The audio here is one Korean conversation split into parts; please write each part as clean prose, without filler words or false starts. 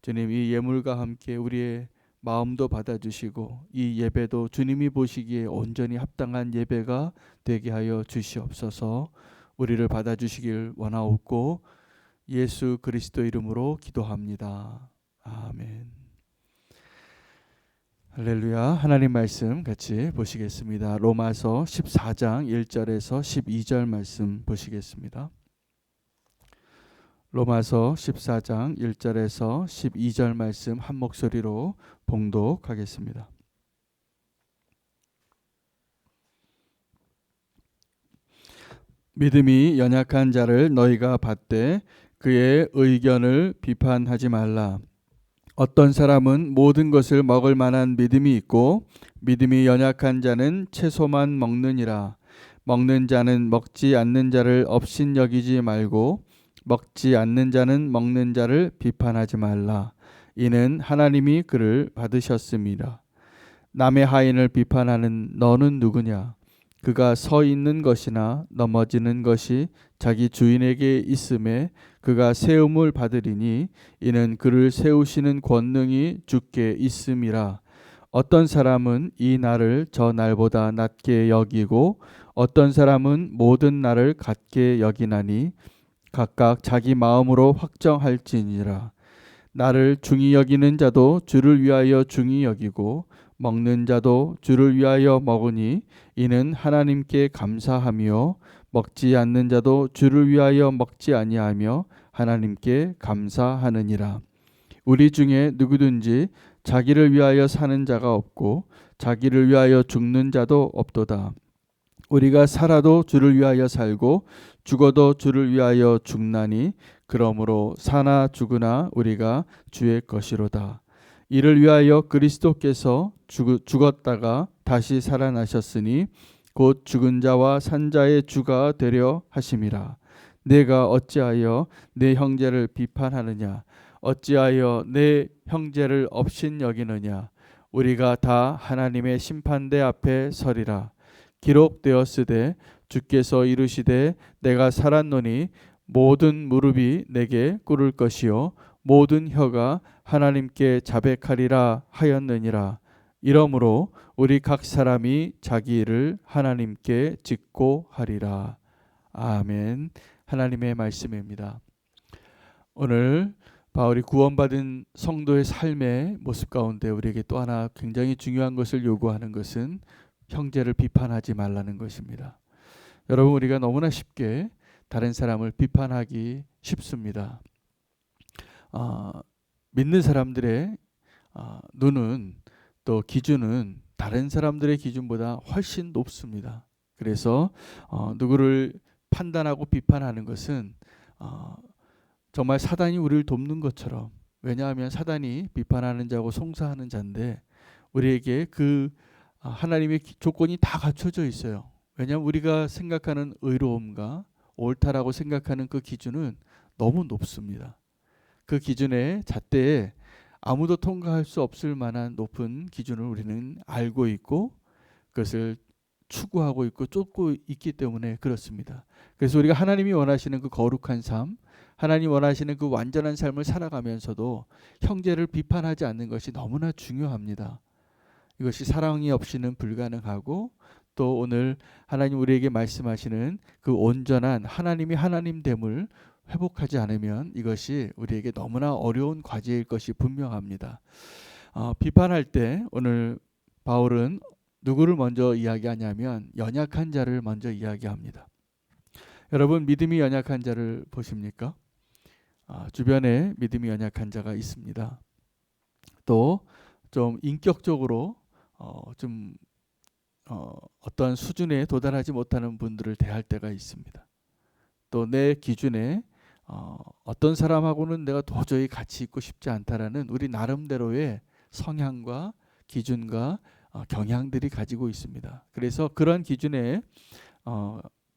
주님, 이 예물과 함께 우리의 마음도 받아주시고 이 예배도 주님이 보시기에 온전히 합당한 예배가 되게 하여 주시옵소서. 우리를 받아주시길 원하옵고 예수 그리스도 이름으로 기도합니다. 아멘. 할렐루야. 하나님 말씀 같이 보시겠습니다. 로마서 14장 1절에서 12절 말씀 보시겠습니다. 로마서 14장 1절에서 12절 말씀 한 목소리로 봉독하겠습니다. 믿음이 연약한 자를 너희가 받되 그의 의견을 비판하지 말라. 어떤 사람은 모든 것을 먹을 만한 믿음이 있고 믿음이 연약한 자는 채소만 먹느니라. 먹는 자는 먹지 않는 자를 업신여기지 말고 먹지 않는 자는 먹는 자를 비판하지 말라. 이는 하나님이 그를 받으셨습니다. 남의 하인을 비판하는 너는 누구냐? 그가 서 있는 것이나 넘어지는 것이 자기 주인에게 있음에 그가 세움을 받으리니 이는 그를 세우시는 권능이 주께 있음이라. 어떤 사람은 이 날을 저 날보다 낮게 여기고 어떤 사람은 모든 날을 같게 여기나니 각각 자기 마음으로 확정할지니라. 나를 중히 여기는 자도 주를 위하여 중히 여기고 먹는 자도 주를 위하여 먹으니 이는 하나님께 감사하며 먹지 않는 자도 주를 위하여 먹지 아니하며 하나님께 감사하느니라. 우리 중에 누구든지 자기를 위하여 사는 자가 없고 자기를 위하여 죽는 자도 없도다. 우리가 살아도 주를 위하여 살고 죽어도 주를 위하여 죽나니 그러므로 사나 죽으나 우리가 주의 것이로다. 이를 위하여 그리스도께서 죽었다가 다시 살아나셨으니 곧 죽은 자와 산 자의 주가 되려 하심이라. 내가 어찌하여 내 형제를 비판하느냐? 어찌하여 내 형제를 업신여기느냐? 우리가 다 하나님의 심판대 앞에 서리라. 기록되었으되 주께서 이르시되 내가 살았노니 모든 무릎이 내게 꿇을 것이요 모든 혀가 하나님께 자백하리라 하였느니라. 이러므로 우리 각 사람이 자기 일을 하나님께 짓고 하리라. 아멘. 하나님의 말씀입니다. 오늘 바울이 구원받은 성도의 삶의 모습 가운데 우리에게 또 하나 굉장히 중요한 것을 요구하는 것은 형제를 비판하지 말라는 것입니다. 여러분, 우리가 너무나 쉽게 다른 사람을 비판하기 쉽습니다. 믿는 사람들의 눈은 또 기준은 다른 사람들의 기준보다 훨씬 높습니다. 그래서 누구를 판단하고 비판하는 것은 정말 사단이 우리를 돕는 것처럼, 왜냐하면 사단이 비판하는 자고 송사하는 자인데 우리에게 그 하나님의 조건이 다 갖춰져 있어요. 왜냐하면 우리가 생각하는 의로움과 옳다라고 생각하는 그 기준은 너무 높습니다. 그 기준의 잣대에 아무도 통과할 수 없을 만한 높은 기준을 우리는 알고 있고 그것을 추구하고 있고 쫓고 있기 때문에 그렇습니다. 그래서 우리가 하나님이 원하시는 그 거룩한 삶, 하나님 원하시는 그 완전한 삶을 살아가면서도 형제를 비판하지 않는 것이 너무나 중요합니다. 이것이 사랑이 없이는 불가능하고 또 오늘 하나님 우리에게 말씀하시는 그 온전한 하나님이 하나님됨을 회복하지 않으면 이것이 우리에게 너무나 어려운 과제일 것이 분명합니다. 비판할 때 오늘 바울은 누구를 먼저 이야기하냐면 연약한 자를 먼저 이야기합니다. 여러분, 믿음이 연약한 자를 보십니까? 주변에 믿음이 연약한 자가 있습니다. 또 좀 인격적으로 어떠한 수준에 도달하지 못하는 분들을 대할 때가 있습니다. 또 내 기준에 어떤 사람하고는 내가 도저히 같이 있고 싶지 않다라는 우리 나름대로의 성향과 기준과 경향들이 가지고 있습니다. 그래서 그런 기준에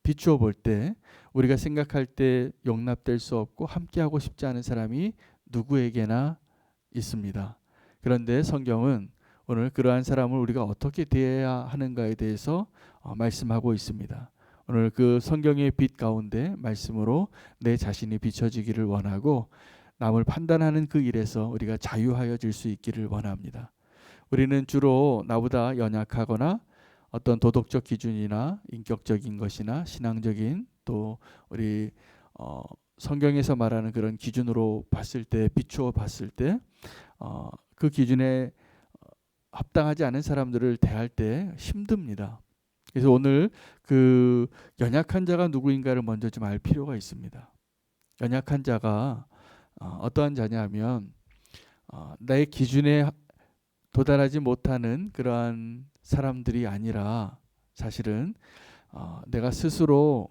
비추어 볼 때 우리가 생각할 때 용납될 수 없고 함께하고 싶지 않은 사람이 누구에게나 있습니다. 그런데 성경은 오늘 그러한 사람을 우리가 어떻게 대해야 하는가에 대해서 말씀하고 있습니다. 오늘 그 성경의 빛 가운데 말씀으로 내 자신이 비춰지기를 원하고 남을 판단하는 그 일에서 우리가 자유하여질 수 있기를 원합니다. 우리는 주로 나보다 연약하거나 어떤 도덕적 기준이나 인격적인 것이나 신앙적인 또 우리 성경에서 말하는 그런 기준으로 봤을 때 비추어 봤을 때 그 기준에 합당하지 않은 사람들을 대할 때 힘듭니다. 그래서 오늘 그 연약한 자가 누구인가를 먼저 좀 알 필요가 있습니다. 연약한 자가 어떠한 자냐면 내 기준에 도달하지 못하는 그러한 사람들이 아니라 사실은 내가 스스로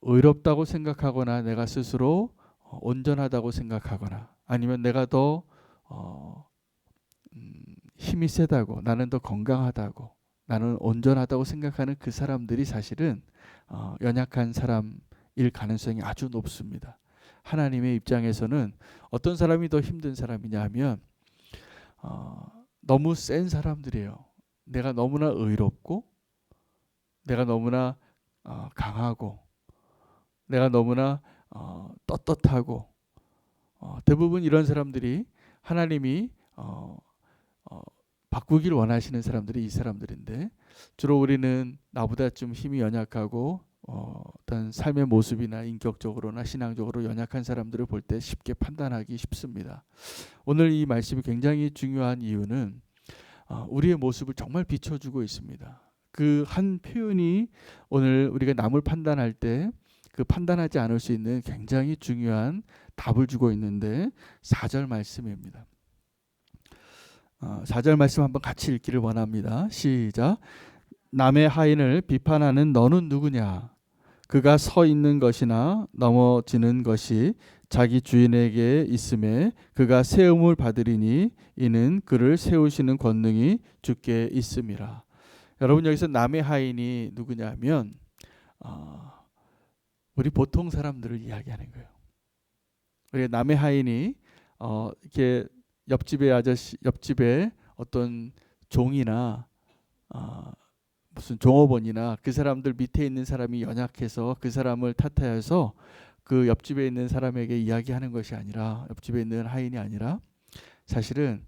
의롭다고 생각하거나 내가 스스로 온전하다고 생각하거나 아니면 내가 더 힘이 세다고 나는 더 건강하다고 나는 온전하다고 생각하는 그 사람들이 사실은 연약한 사람일 가능성이 아주 높습니다. 하나님의 입장에서는 어떤 사람이 더 힘든 사람이냐 하면 너무 센 사람들이에요. 내가 너무나 의롭고 내가 너무나 강하고 내가 너무나 떳떳하고 대부분 이런 사람들이 하나님이 바꾸길 원하시는 사람들이 이 사람들인데 주로 우리는 나보다 좀 힘이 연약하고 어떤 삶의 모습이나 인격적으로나 신앙적으로 연약한 사람들을 볼 때 쉽게 판단하기 쉽습니다. 오늘 이 말씀이 굉장히 중요한 이유는 우리의 모습을 정말 비춰주고 있습니다. 그 한 표현이 오늘 우리가 남을 판단할 때 그 판단하지 않을 수 있는 굉장히 중요한 답을 주고 있는데 4절 말씀입니다. 4절 말씀 한번 같이 읽기를 원합니다. 시작. 남의 하인을 비판하는 너는 누구냐? 그가 서 있는 것이나 넘어지는 것이 자기 주인에게 있음에 그가 세움을 받으리니 이는 그를 세우시는 권능이 주께 있음이라. 여러분 여기서 남의 하인이 누구냐면 우리 보통 사람들을 이야기하는 거예요. 우리 남의 하인이 이렇게 옆집의 아저씨, 옆집에 어떤 종이나 무슨 종업원이나 그 사람들 밑에 있는 사람이 연약해서 그 사람을 탓하여서 그 옆집에 있는 사람에게 이야기하는 것이 아니라 옆집에 있는 하인이 아니라 사실은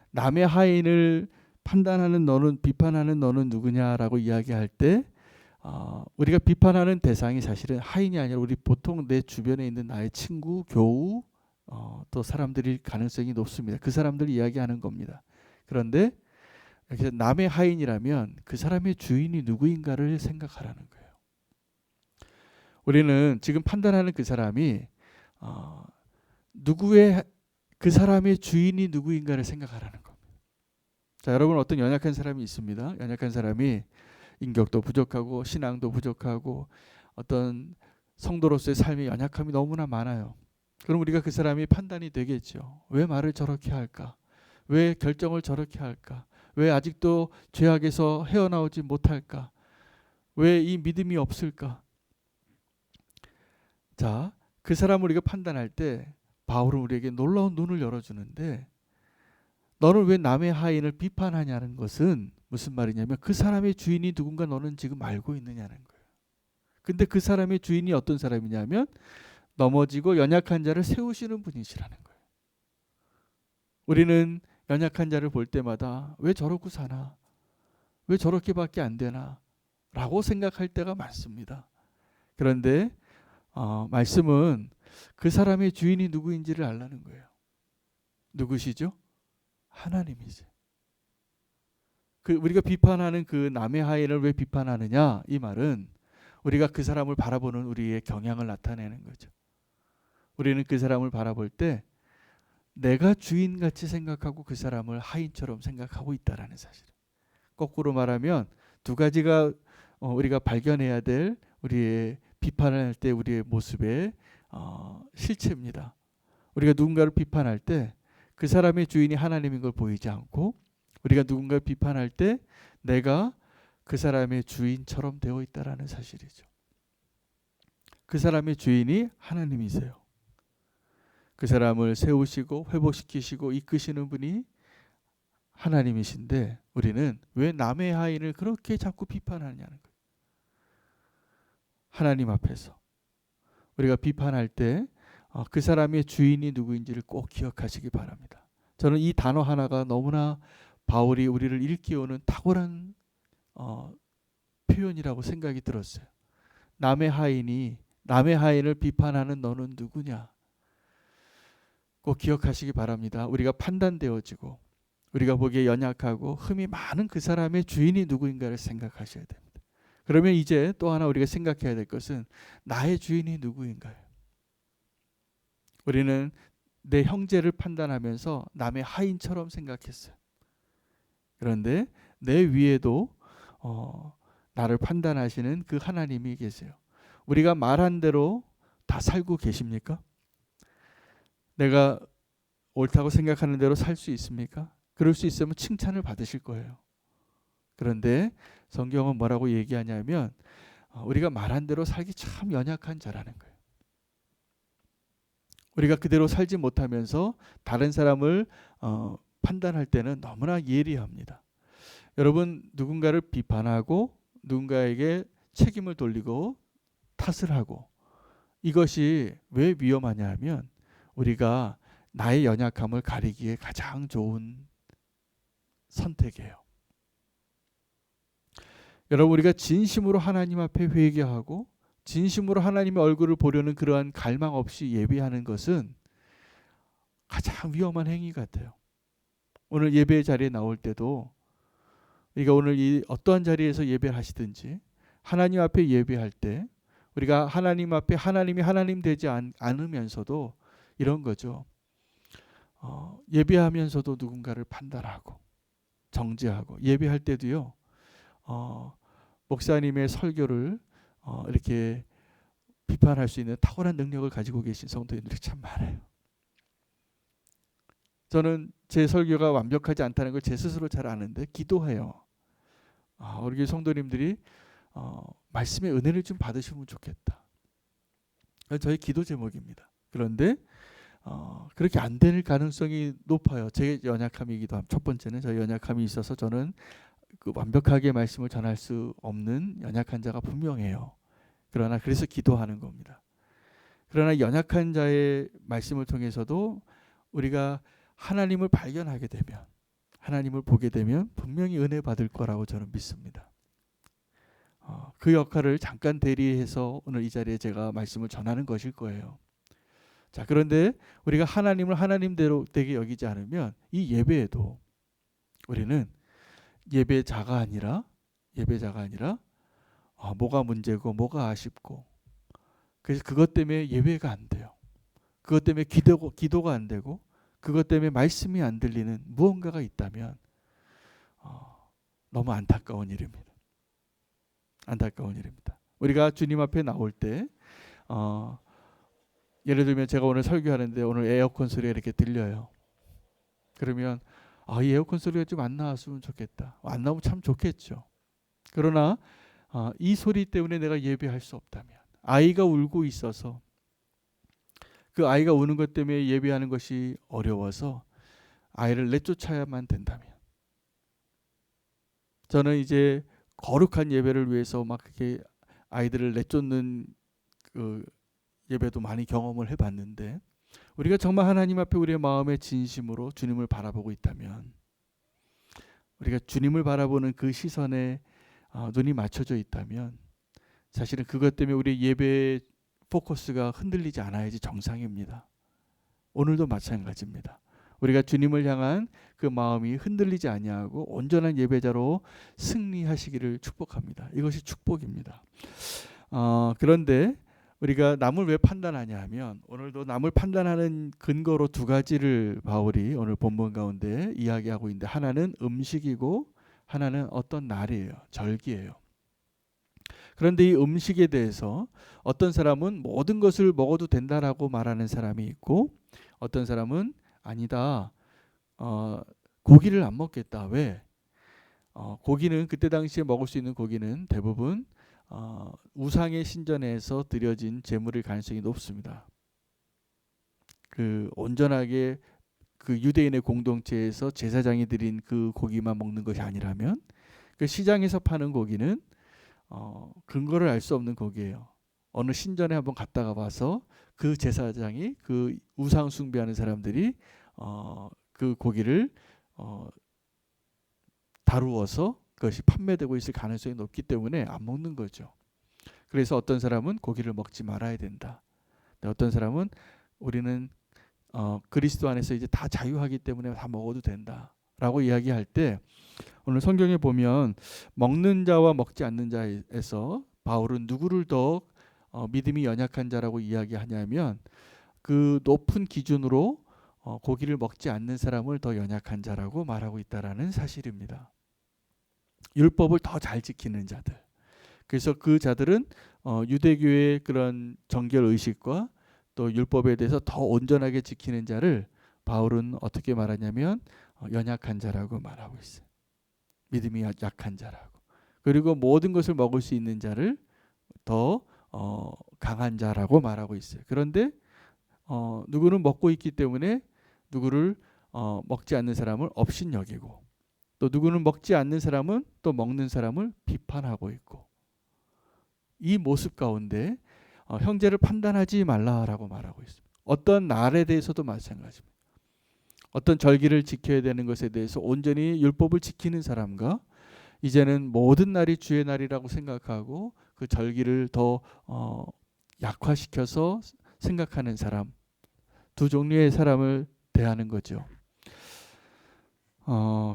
남의 하인을 판단하는 너는 비판하는 너는 누구냐라고 이야기할 때 우리가 비판하는 대상이 사실은 하인이 아니라 우리 보통 내 주변에 있는 나의 친구, 교우 또 사람들일 가능성이 높습니다. 그 사람들 이야기하는 겁니다. 그런데 그래서 남의 하인이라면 그 사람의 주인이 누구인가를 생각하라는 거예요. 우리는 지금 판단하는 그 사람이 누구의 그 사람의 주인이 누구인가를 생각하라는 겁니다. 자, 여러분 어떤 연약한 사람이 있습니다. 연약한 사람이 인격도 부족하고 신앙도 부족하고 어떤 성도로서의 삶의 연약함이 너무나 많아요. 그럼 우리가 그 사람이 판단이 되겠죠. 왜 말을 저렇게 할까? 왜 결정을 저렇게 할까? 왜 아직도 죄악에서 헤어나오지 못할까? 왜 이 믿음이 없을까? 자, 그 사람을 우리가 판단할 때 바울은 우리에게 놀라운 눈을 열어주는데 너는 왜 남의 하인을 비판하냐는 것은 무슨 말이냐면 그 사람의 주인이 누군가 너는 지금 알고 있느냐는 거예요. 근데 그 사람의 주인이 어떤 사람이냐면 넘어지고 연약한 자를 세우시는 분이시라는 거예요. 우리는 연약한 자를 볼 때마다 왜 저러고 사나? 왜 저렇게밖에 안 되나? 라고 생각할 때가 많습니다. 그런데 말씀은 그 사람의 주인이 누구인지를 알라는 거예요. 누구시죠? 하나님이지. 우리가 비판하는 그 남의 하인을 왜 비판하느냐? 이 말은 우리가 그 사람을 바라보는 우리의 경향을 나타내는 거죠. 우리는 그 사람을 바라볼 때 내가 주인같이 생각하고 그 사람을 하인처럼 생각하고 있다라는 사실. 거꾸로 말하면 두 가지가 우리가 발견해야 될 우리의 비판을 할 때 우리의 모습의 실체입니다. 우리가 누군가를 비판할 때 그 사람의 주인이 하나님인 걸 보이지 않고 우리가 누군가를 비판할 때 내가 그 사람의 주인처럼 되어 있다라는 사실이죠. 그 사람의 주인이 하나님이세요. 그 사람을 세우시고 회복시키시고 이끄시는 분이 하나님이신데 우리는 왜 남의 하인을 그렇게 자꾸 비판하냐는 거예요. 하나님 앞에서 우리가 비판할 때 그 사람의 주인이 누구인지를 꼭 기억하시기 바랍니다. 저는 이 단어 하나가 너무나 바울이 우리를 일깨우는 탁월한 표현이라고 생각이 들었어요. 남의 하인을 비판하는 너는 누구냐? 꼭 기억하시기 바랍니다. 우리가 판단되어지고 우리가 보기에 연약하고 흠이 많은 그 사람의 주인이 누구인가를 생각하셔야 됩니다. 그러면 이제 또 하나 우리가 생각해야 될 것은 나의 주인이 누구인가요? 우리는 내 형제를 판단하면서 남의 하인처럼 생각했어요. 그런데 내 위에도 나를 판단하시는 그 하나님이 계세요. 우리가 말한 대로 다 살고 계십니까? 내가 옳다고 생각하는 대로 살 수 있습니까? 그럴 수 있으면 칭찬을 받으실 거예요. 그런데 성경은 뭐라고 얘기하냐면 우리가 말한 대로 살기 참 연약한 자라는 거예요. 우리가 그대로 살지 못하면서 다른 사람을 판단할 때는 너무나 예리합니다. 여러분, 누군가를 비판하고 누군가에게 책임을 돌리고 탓을 하고, 이것이 왜 위험하냐 하면 우리가 나의 연약함을 가리기에 가장 좋은 선택이에요. 여러분, 우리가 진심으로 하나님 앞에 회개하고 진심으로 하나님의 얼굴을 보려는 그러한 갈망 없이 예배하는 것은 가장 위험한 행위 같아요. 오늘 예배 자리에 나올 때도 우리가 오늘 이 어떠한 자리에서 예배하시든지 하나님 앞에 예배할 때 우리가 하나님 앞에 하나님이 하나님 되지 않으면서도 이런 거죠. 예배하면서도 누군가를 판단하고 정죄하고, 예배할 때도요. 목사님의 설교를 이렇게 비판할 수 있는 탁월한 능력을 가지고 계신 성도님들이 참 많아요. 저는 제 설교가 완벽하지 않다는 걸 제 스스로 잘 아는데 기도해요. 우리 성도님들이 말씀의 은혜를 좀 받으시면 좋겠다. 저희 기도 제목입니다. 그런데 그렇게 안 될 가능성이 높아요. 제 연약함이기도 합니다. 첫 번째는 저희 연약함이 있어서 저는 그 완벽하게 말씀을 전할 수 없는 연약한 자가 분명해요. 그러나 그래서 기도하는 겁니다. 그러나 연약한 자의 말씀을 통해서도 우리가 하나님을 발견하게 되면, 하나님을 보게 되면 분명히 은혜 받을 거라고 저는 믿습니다. 그 역할을 잠깐 대리해서 오늘 이 자리에 제가 말씀을 전하는 것일 거예요. 자, 그런데 우리가 하나님을 하나님대로 되게 여기지 않으면 이 예배에도 우리는 예배자가 아니라 뭐가 문제고 뭐가 아쉽고, 그래서 그것 때문에 예배가 안 돼요. 그것 때문에 기도가 안 되고, 그것 때문에 말씀이 안 들리는 무언가가 있다면 너무 안타까운 일입니다. 안타까운 일입니다. 우리가 주님 앞에 나올 때 예를 들면 제가 오늘 설교하는데 오늘 에어컨 소리가 이렇게 들려요. 그러면 이 에어컨 소리가 좀 안 나왔으면 좋겠다. 안 나오면 참 좋겠죠. 그러나 이 소리 때문에 내가 예배할 수 없다면, 아이가 울고 있어서 그 아이가 우는 것 때문에 예배하는 것이 어려워서 아이를 내쫓아야만 된다면, 저는 이제 거룩한 예배를 위해서 막 그렇게 아이들을 내쫓는 그 예배도 많이 경험을 해봤는데, 우리가 정말 하나님 앞에 우리의 마음의 진심으로 주님을 바라보고 있다면, 우리가 주님을 바라보는 그 시선에 눈이 맞춰져 있다면, 사실은 그것 때문에 우리 예배의 포커스가 흔들리지 않아야지 정상입니다. 오늘도 마찬가지입니다. 우리가 주님을 향한 그 마음이 흔들리지 아니하고 온전한 예배자로 승리하시기를 축복합니다. 이것이 축복입니다. 그런데 우리가 남을 왜 판단하냐 하면, 오늘도 남을 판단하는 근거로 두 가지를 바울이 오늘 본문 가운데 이야기하고 있는데, 하나는 음식이고 하나는 어떤 날이에요. 절기예요. 그런데 이 음식에 대해서 어떤 사람은 모든 것을 먹어도 된다라고 말하는 사람이 있고, 어떤 사람은 아니다, 고기를 안 먹겠다. 왜? 고기는 그때 당시에 먹을 수 있는 고기는 대부분 우상의 신전에서 드려진 제물일 가능성이 높습니다. 그 온전하게 그 유대인의 공동체에서 제사장이 드린 그 고기만 먹는 것이 아니라면, 그 시장에서 파는 고기는 근거를 알 수 없는 고기예요. 어느 신전에 한번 갔다가 봐서 그 제사장이 그 우상 숭배하는 사람들이 그 고기를 다루어서 그것이 판매되고 있을 가능성이 높기 때문에 안 먹는 거죠. 그래서 어떤 사람은 고기를 먹지 말아야 된다. 어떤 사람은 우리는 그리스도 안에서 이제 다 자유하기 때문에 다 먹어도 된다라고 이야기할 때 오늘 성경에 보면 먹는 자와 먹지 않는 자에서 바울은 누구를 더 믿음이 연약한 자라고 이야기하냐면 그 높은 기준으로 고기를 먹지 않는 사람을 더 연약한 자라고 말하고 있다라는 사실입니다. 율법을 더 잘 지키는 자들. 그래서 그 자들은 유대교의 그런 정결 의식과 또 율법에 대해서 더 온전하게 지키는 자를 바울은 어떻게 말하냐면 연약한 자라고 말하고 있어요. 믿음이 약한 자라고. 그리고 모든 것을 먹을 수 있는 자를 더 강한 자라고 말하고 있어요. 그런데 누구는 먹고 있기 때문에 누구를 먹지 않는 사람을 업신여기고 또 누구는 먹지 않는 사람은 또 먹는 사람을 비판하고 있고 이 모습 가운데 형제를 판단하지 말라라고 말하고 있습니다. 어떤 날에 대해서도 마찬가지입니다. 어떤 절기를 지켜야 되는 것에 대해서 온전히 율법을 지키는 사람과 이제는 모든 날이 주의 날이라고 생각하고 그 절기를 더 약화시켜서 생각하는 사람, 두 종류의 사람을 대하는 거죠.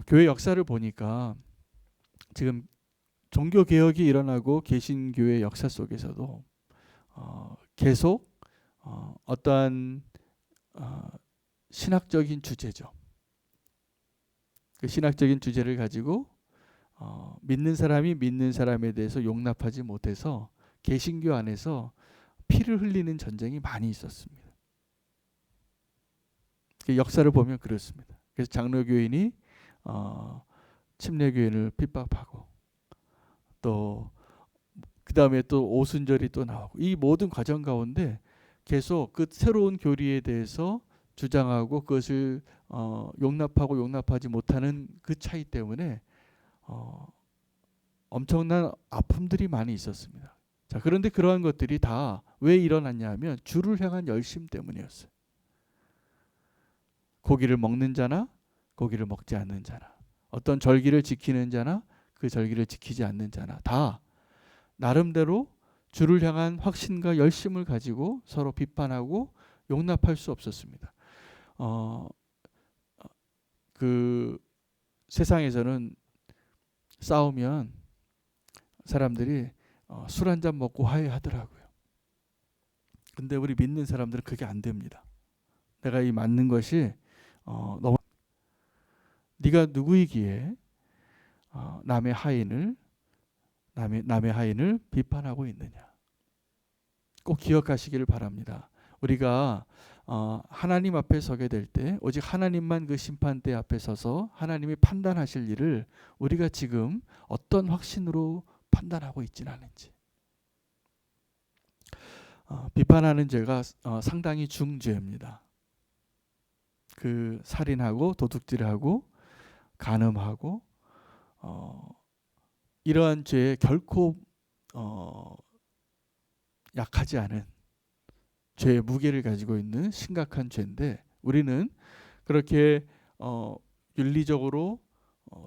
교회 역사를 보니까 지금 종교 개혁이 일어나고 개신교의 역사 속에서도 계속 어떠한 신학적인 주제죠. 그 신학적인 주제를 가지고 믿는 사람이 믿는 사람에 대해서 용납하지 못해서 개신교 안에서 피를 흘리는 전쟁이 많이 있었습니다. 그 역사를 보면 그렇습니다. 그래서 장로교인이 침례교인을 핍박하고 또 그 다음에 또 오순절이 또 나오고 이 모든 과정 가운데 계속 그 새로운 교리에 대해서 주장하고 그것을 용납하고 용납하지 못하는 그 차이 때문에 엄청난 아픔들이 많이 있었습니다. 자, 그런데 그러한 것들이 다 왜 일어났냐 하면 주를 향한 열심 때문이었어요. 고기를 먹는 자나 고기를 먹지 않는 자나 어떤 절기를 지키는 자나 그 절기를 지키지 않는 자나 다 나름대로 주를 향한 확신과 열심을 가지고 서로 비판하고 용납할 수 없었습니다. 그 세상에서는 싸우면 사람들이 술 한 잔 먹고 화해하더라고요. 근데 우리 믿는 사람들은 그게 안 됩니다. 내가 이 맞는 것이 너무 네가 누구이기에 남의 하인을 비판하고 있느냐. 꼭 기억하시기를 바랍니다. 우리가 하나님 앞에 서게 될 때 오직 하나님만 그 심판대 앞에 서서 하나님이 판단하실 일을 우리가 지금 어떤 확신으로 판단하고 있지는 않은지. 비판하는 죄가 상당히 중죄입니다. 그 살인하고 도둑질하고 간음하고 이러한 죄에 결코 약하지 않은 죄의 무게를 가지고 있는 심각한 죄인데 우리는 그렇게 윤리적으로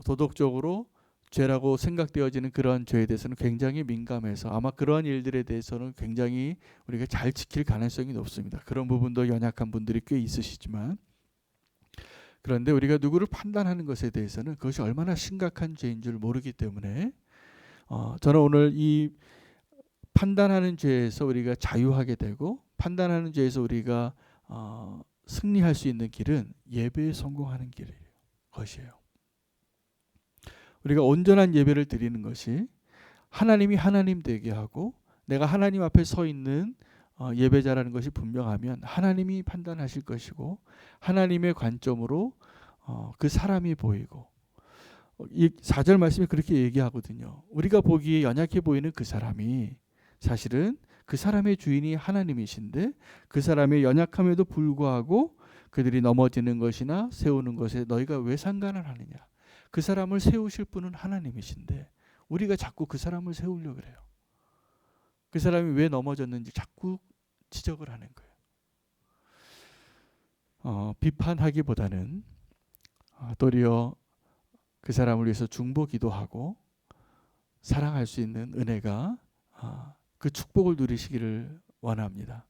도덕적으로 죄라고 생각되어지는 그러한 죄에 대해서는 굉장히 민감해서 아마 그러한 일들에 대해서는 굉장히 우리가 잘 지킬 가능성이 높습니다. 그런 부분도 연약한 분들이 꽤 있으시지만 그런데 우리가 누구를 판단하는 것에 대해서는 그것이 얼마나 심각한 죄인 줄 모르기 때문에 저는 오늘 이 판단하는 죄에서 우리가 자유하게 되고 판단하는 죄에서 우리가 승리할 수 있는 길은 예배에 성공하는 길이에요. 것이에요. 우리가 온전한 예배를 드리는 것이 하나님이 하나님 되게 하고 내가 하나님 앞에 서 있는 예배자라는 것이 분명하면 하나님이 판단하실 것이고 하나님의 관점으로 그 사람이 보이고 이 4절 말씀이 그렇게 얘기하거든요. 우리가 보기에 연약해 보이는 그 사람이 사실은 그 사람의 주인이 하나님이신데 그 사람의 연약함에도 불구하고 그들이 넘어지는 것이나 세우는 것에 너희가 왜 상관을 하느냐. 그 사람을 세우실 분은 하나님이신데 우리가 자꾸 그 사람을 세우려고 그래요. 그 사람이 왜 넘어졌는지 자꾸 지적을 하는 거예요. 비판하기보다는 도리어 그 사람을 위해서 중보 기도하고 사랑할 수 있는 은혜가 그 축복을 누리시기를 원합니다.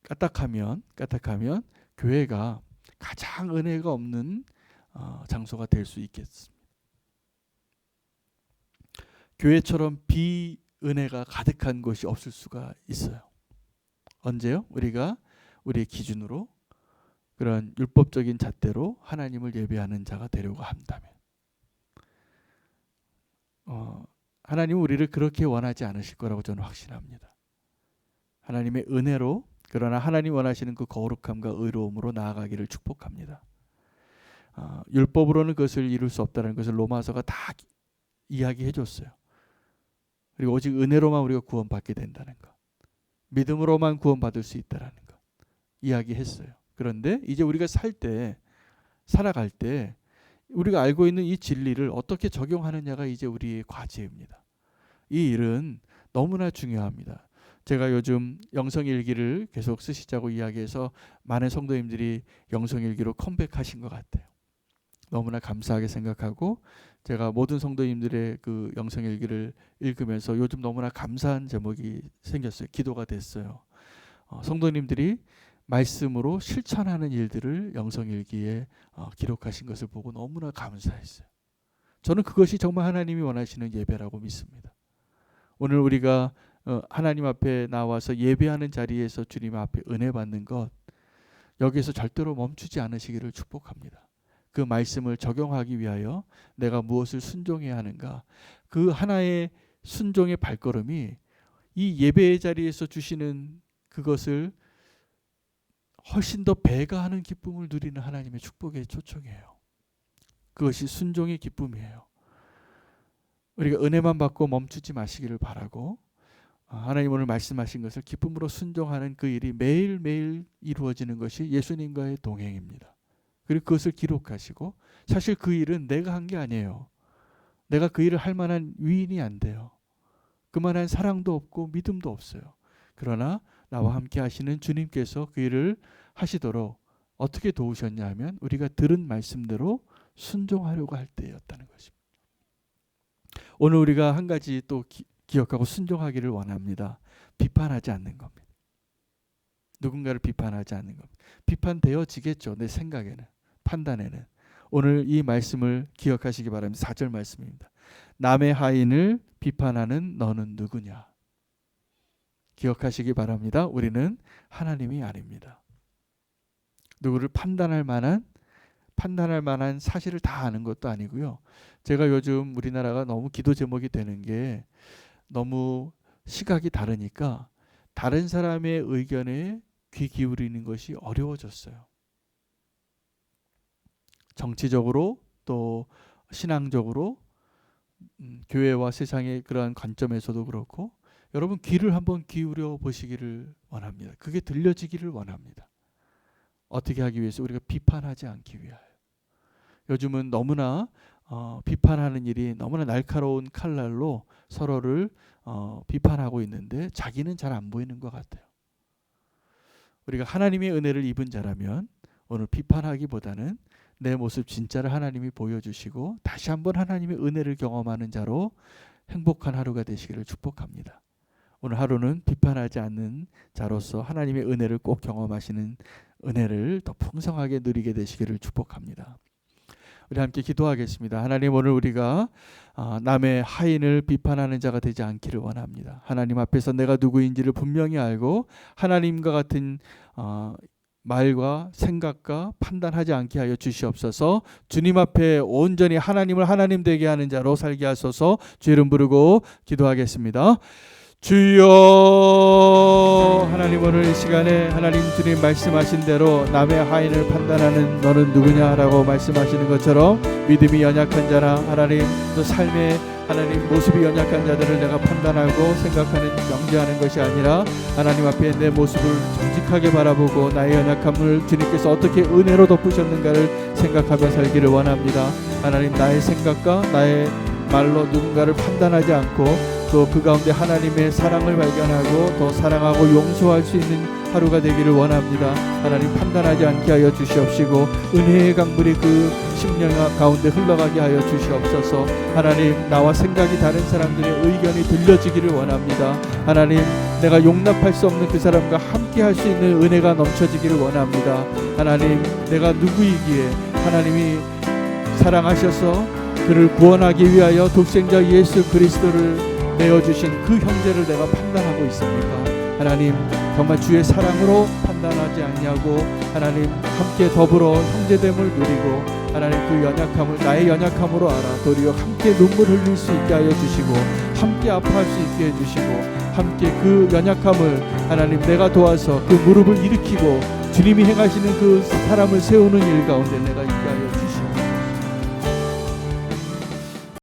까딱하면 교회가 가장 은혜가 없는 장소가 될 수 있겠습니다. 교회처럼 비은혜가 가득한 곳이 없을 수가 있어요. 언제요? 우리가 우리의 기준으로 그런 율법적인 잣대로 하나님을 예배하는 자가 되려고 한다면, 하나님은 우리를 그렇게 원하지 않으실 거라고 저는 확신합니다. 하나님의 은혜로, 그러나 하나님 원하시는 그 거룩함과 의로움으로 나아가기를 축복합니다. 율법으로는 그것을 이룰 수 없다는 것을 로마서가 다 이야기해 줬어요. 그리고 오직 은혜로만 우리가 구원받게 된다는 것, 믿음으로만 구원받을 수 있다는 것 이야기했어요. 그런데 이제 우리가 살아갈 때 우리가 알고 있는 이 진리를 어떻게 적용하느냐가 이제 우리의 과제입니다. 이 일은 너무나 중요합니다. 제가 요즘 영성일기를 계속 쓰시자고 이야기해서 많은 성도님들이 영성일기로 컴백하신 것 같아요. 너무나 감사하게 생각하고, 제가 모든 성도님들의 그 영성일기를 읽으면서 요즘 너무나 감사한 제목이 생겼어요. 기도가 됐어요. 성도님들이 말씀으로 실천하는 일들을 영성일기에 기록하신 것을 보고 너무나 감사했어요. 저는 그것이 정말 하나님이 원하시는 예배라고 믿습니다. 오늘 우리가 하나님 앞에 나와서 예배하는 자리에서 주님 앞에 은혜 받는 것, 여기서 절대로 멈추지 않으시기를 축복합니다. 그 말씀을 적용하기 위하여 내가 무엇을 순종해야 하는가, 그 하나의 순종의 발걸음이 이 예배의 자리에서 주시는 그것을 훨씬 더 배가하는 기쁨을 누리는 하나님의 축복의 초청이에요. 그것이 순종의 기쁨이에요. 우리가 은혜만 받고 멈추지 마시기를 바라고, 하나님 오늘 말씀하신 것을 기쁨으로 순종하는 그 일이 매일매일 이루어지는 것이 예수님과의 동행입니다. 그리고 그것을 기록하시고, 사실 그 일은 내가 한 게 아니에요. 내가 그 일을 할 만한 위인이 안 돼요. 그만한 사랑도 없고 믿음도 없어요. 그러나 나와 함께 하시는 주님께서 그 일을 하시도록 어떻게 도우셨냐 하면 우리가 들은 말씀대로 순종하려고 할 때였다는 것입니다. 오늘 우리가 한 가지 또 기억하고 순종하기를 원합니다. 비판하지 않는 겁니다. 누군가를 비판하지 않는 겁니다. 비판되어지겠죠. 내 생각에는, 판단에는. 오늘 이 말씀을 기억하시기 바랍니다. 4절 말씀입니다. 남의 하인을 비판하는 너는 누구냐. 기억하시기 바랍니다. 우리는 하나님이 아닙니다. 누구를 판단할 만한 사실을 다 아는 것도 아니고요. 제가 요즘 우리나라가 너무 기도 제목이 되는 게 너무 시각이 다르니까 다른 사람의 의견에 귀 기울이는 것이 어려워졌어요. 정치적으로 또 신앙적으로, 교회와 세상의 그러한 관점에서도 그렇고, 여러분 귀를 한번 기울여 보시기를 원합니다. 그게 들려지기를 원합니다. 어떻게 하기 위해서? 우리가 비판하지 않기 위하여. 요즘은 너무나 비판하는 일이 너무나 날카로운 칼날로 서로를 비판하고 있는데 자기는 잘 안 보이는 것 같아요. 우리가 하나님의 은혜를 입은 자라면 오늘 비판하기보다는 내 모습 진짜를 하나님이 보여주시고 다시 한번 하나님의 은혜를 경험하는 자로 행복한 하루가 되시기를 축복합니다. 오늘 하루는 비판하지 않는 자로서 하나님의 은혜를 꼭 경험하시는 은혜를 더 풍성하게 누리게 되시기를 축복합니다. 우리 함께 기도하겠습니다. 하나님, 오늘 우리가 남의 하인을 비판하는 자가 되지 않기를 원합니다. 하나님 앞에서 내가 누구인지를 분명히 알고 하나님과 같은 말과 생각과 판단하지 않게 하여 주시옵소서. 주님 앞에 온전히 하나님을 하나님 되게 하는 자로 살게 하소서. 주 이름 부르고 기도하겠습니다. 주여, 하나님 오늘 이 시간에 하나님 주님 말씀하신 대로 남의 하인을 판단하는 너는 누구냐라고 말씀하시는 것처럼 믿음이 연약한 자나 하나님 또 삶의 하나님 모습이 연약한 자들을 내가 판단하고 생각하는 정죄하는 것이 아니라 하나님 앞에 내 모습을 정직하게 바라보고 나의 연약함을 주님께서 어떻게 은혜로 덮으셨는가를 생각하며 살기를 원합니다. 하나님, 나의 생각과 나의 말로 누군가를 판단하지 않고 또 그 가운데 하나님의 사랑을 발견하고 더 사랑하고 용서할 수 있는 하루가 되기를 원합니다. 하나님 판단하지 않게 하여 주시옵시고 은혜의 강물이 그 심령 가운데 흘러가게 하여 주시옵소서. 하나님 나와 생각이 다른 사람들의 의견이 들려지기를 원합니다. 하나님 내가 용납할 수 없는 그 사람과 함께 할 수 있는 은혜가 넘쳐지기를 원합니다. 하나님 내가 누구이기에 하나님이 사랑하셔서 그를 구원하기 위하여 독생자 예수 그리스도를 내어주신 그 형제를 내가 판단하고 있습니까? 하나님 정말 주의 사랑으로 판단하지 않냐고 하나님 함께 더불어 형제됨을 누리고 하나님 그 연약함을 나의 연약함으로 알아 도리어 함께 눈물 흘릴 수 있게 하여 주시고 함께 아파할 수 있게 해주시고 함께 그 연약함을 하나님 내가 도와서 그 무릎을 일으키고 주님이 행하시는 그 사람을 세우는 일 가운데 내가 있게